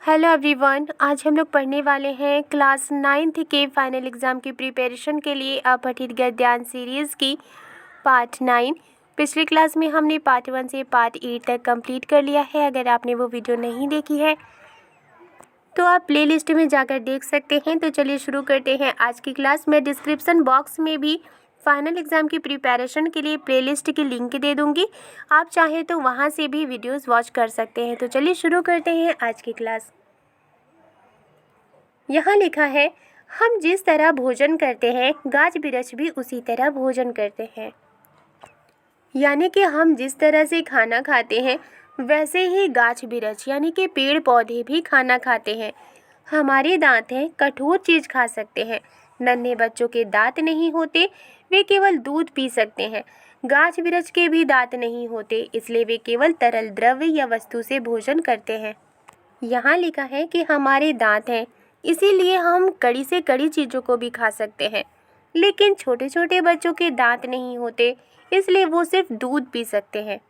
Hello everyone, आज हम लोग पढ़ने वाले हैं क्लास 9th के फाइनल एग्ज़ाम की प्रिपरेशन के लिए अपठित गद्यांश सीरीज़ की पार्ट 9। पिछली क्लास में हमने पार्ट 1 से पार्ट 8 तक कंप्लीट कर लिया है। अगर आपने वो वीडियो नहीं देखी है तो आप प्लेलिस्ट में जाकर देख सकते हैं। तो चलिए शुरू करते हैं आज की क्लास। मैं डिस्क्रिप्शन बॉक्स में भी फाइनल एग्ज़ाम की प्रिपरेशन के लिए प्लेलिस्ट की लिंक दे दूँगी। आप चाहें तो वहाँ से भी वीडियोज़ वॉच कर सकते हैं। तो चलिए शुरू करते हैं आज की क्लास। यहाँ लिखा है, हम जिस तरह भोजन करते हैं गाछ बिरछ भी उसी तरह भोजन करते हैं। यानी कि हम जिस तरह से खाना खाते हैं वैसे ही गाछ बिरछ यानी कि पेड़ पौधे भी खाना खाते हैं। हमारे दांत हैं, कठोर चीज़ खा सकते हैं। नन्हे बच्चों के दांत नहीं होते, वे केवल दूध पी सकते हैं। गाछ बिरछ के भी दांत नहीं होते, इसलिए वे केवल तरल द्रव्य या वस्तु से भोजन करते हैं। यहाँ लिखा है कि हमारे दांत हैं, इसीलिए हम कड़ी से कड़ी चीज़ों को भी खा सकते हैं। लेकिन छोटे छोटे बच्चों के दांत नहीं होते, इसलिए वो सिर्फ दूध पी सकते हैं।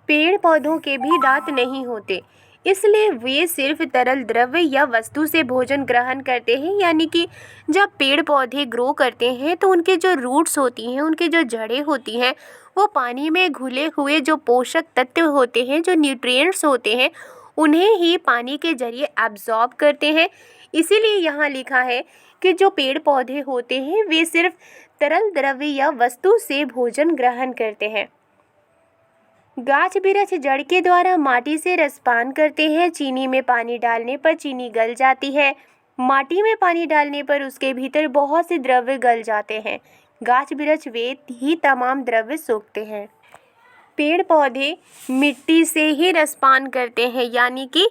पेड़ पौधों के भी दांत नहीं होते, इसलिए वे सिर्फ तरल द्रव्य या वस्तु से भोजन ग्रहण करते हैं। यानी कि जब पेड़ पौधे ग्रो करते हैं तो उनके जो रूट्स होती हैं, उनके जो जड़ें होती हैं, वो पानी में घुले हुए जो पोषक तत्व होते हैं, जो न्यूट्रिएंट्स होते हैं, उन्हें ही पानी के जरिए एब्जॉर्ब करते हैं। इसीलिए यहाँ लिखा है कि जो पेड़ पौधे होते हैं वे सिर्फ तरल द्रव्य या वस्तु से भोजन ग्रहण करते हैं। गाछ बिरछ जड़ के द्वारा माटी से रसपान करते हैं। चीनी में पानी डालने पर चीनी गल जाती है। माटी में पानी डालने पर उसके भीतर बहुत से द्रव्य गल जाते हैं। गाछ बिरछ वे ही तमाम द्रव्य सोखते हैं। पेड़ पौधे मिट्टी से ही रसपान करते हैं, यानी कि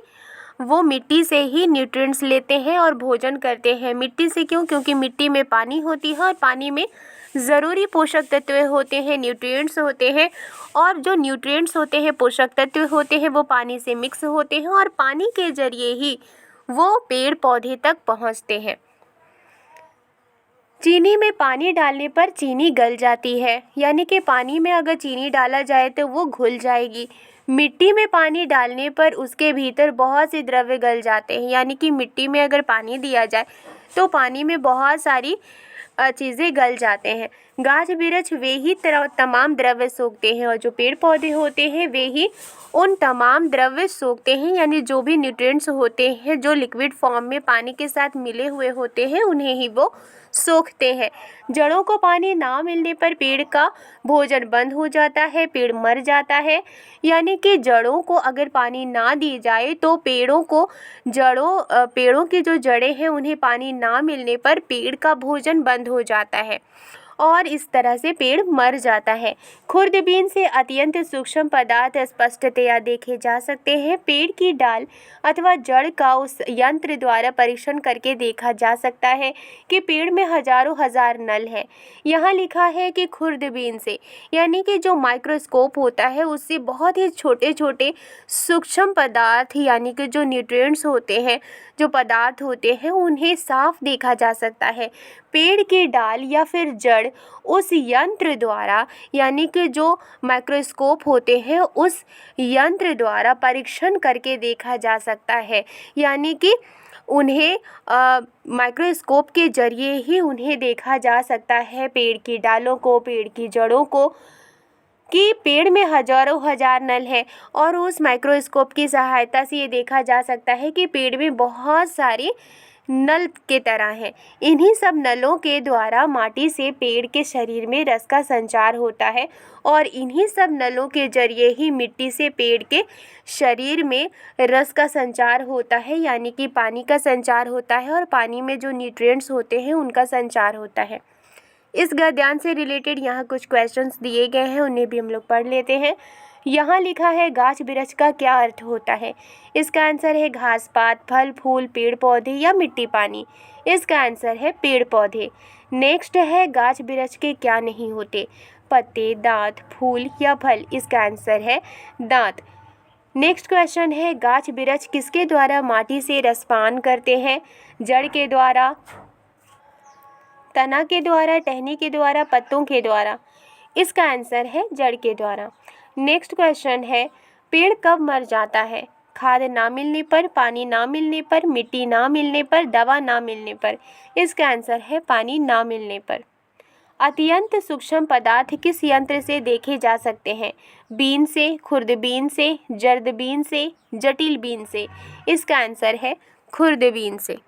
वो मिट्टी से ही न्यूट्रिएंट्स लेते हैं और भोजन करते हैं। मिट्टी से क्यों? क्योंकि मिट्टी में पानी होती है और पानी में ज़रूरी पोषक तत्व होते हैं, न्यूट्रिएंट्स होते हैं। और जो न्यूट्रिएंट्स होते हैं, पोषक तत्व होते हैं, वो पानी से मिक्स होते हैं और पानी के जरिए ही वो पेड़ पौधे तक पहुंचते हैं। चीनी में पानी डालने पर चीनी गल जाती है, यानी कि पानी में अगर चीनी डाला जाए तो वो घुल जाएगी। मिट्टी में पानी डालने पर उसके भीतर बहुत से द्रव्य गल जाते हैं, यानी कि मिट्टी में अगर पानी दिया जाए तो पानी में बहुत सारी चीज़ें गल जाते हैं। गाछ बिरछ वे ही तमाम द्रव्य सोखते हैं और जो पेड़ पौधे होते हैं वे ही उन तमाम द्रव्य सोखते हैं, यानी जो भी न्यूट्रिएंट्स होते हैं जो लिक्विड फॉर्म में पानी के साथ मिले हुए होते हैं उन्हें ही वो सोखते हैं। जड़ों को पानी ना मिलने पर पेड़ का भोजन बंद हो जाता है, पेड़ मर जाता है। यानी कि जड़ों को अगर पानी ना दी जाए तो पेड़ों की जो जड़ें हैं उन्हें पानी ना मिलने पर पेड़ का भोजन बंद हो जाता है और इस तरह से पेड़ मर जाता है। खुर्दबीन से अत्यंत सूक्ष्म पदार्थ स्पष्टतया देखे जा सकते हैं। पेड़ की डाल अथवा जड़ का उस यंत्र द्वारा परीक्षण करके देखा जा सकता है कि पेड़ में हजारों हजार नल हैं। यहाँ लिखा है कि खुर्दबीन से, यानी कि जो माइक्रोस्कोप होता है उससे बहुत ही छोटे छोटे सूक्ष्म पदार्थ, यानी कि जो न्यूट्रिएंट्स होते हैं, जो पदार्थ होते हैं, उन्हें साफ देखा जा सकता है। पेड़ की डाल या फिर जड़ उस यंत्र द्वारा, यानी कि जो माइक्रोस्कोप होते हैं उस यंत्र द्वारा परीक्षण करके देखा जा सकता है। यानी कि उन्हें माइक्रोस्कोप के जरिए ही उन्हें देखा जा सकता है, पेड़ की डालों को, पेड़ की जड़ों को, कि पेड़ में हजारों हजार नल है। और उस माइक्रोस्कोप की सहायता से ये देखा जा सकता है कि पेड़ में बहुत सारे नल के तरह हैं। इन्हीं सब नलों के द्वारा माटी से पेड़ के शरीर में रस का संचार होता है और इन्हीं सब नलों के जरिए ही मिट्टी से पेड़ के शरीर में रस का संचार होता है, यानी कि पानी का संचार होता है और पानी में जो न्यूट्रिएंट्स होते हैं उनका संचार होता है। इस गद्यांश से रिलेटेड यहाँ कुछ क्वेश्चंस दिए गए हैं, उन्हें भी हम लोग पढ़ लेते हैं। यहाँ लिखा है, गाछ बिरछ का क्या अर्थ होता है? इसका आंसर है घास पात, फल फूल, पेड़ पौधे या मिट्टी पानी। इसका आंसर है पेड़ पौधे। नेक्स्ट है, गाछ बिरछ के क्या नहीं होते? पत्ते, दांत, फूल या फल। इसका आंसर है दांत। नेक्स्ट क्वेश्चन है, गाछ बिरछ किसके द्वारा माटी से रसपान करते हैं? जड़ के द्वारा, तना के द्वारा, टहनी के द्वारा, पत्तों के द्वारा। इसका आंसर है जड़ के द्वारा। नेक्स्ट क्वेश्चन है, पेड़ कब मर जाता है? खाद ना मिलने पर, पानी ना मिलने पर, मिट्टी ना मिलने पर, दवा ना मिलने पर। इसका आंसर है पानी ना मिलने पर। अत्यंत सूक्ष्म पदार्थ किस यंत्र से देखे जा सकते हैं? बीन से, खुर्दबीन से, जर्दबीन से, जटिल बीन से। इसका आंसर है खुर्दबीन से।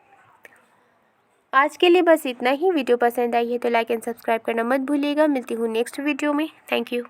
आज के लिए बस इतना ही। वीडियो पसंद आई है तो लाइक एंड सब्सक्राइब करना मत भूलिएगा। मिलती हूँ नेक्स्ट वीडियो में। Thank you.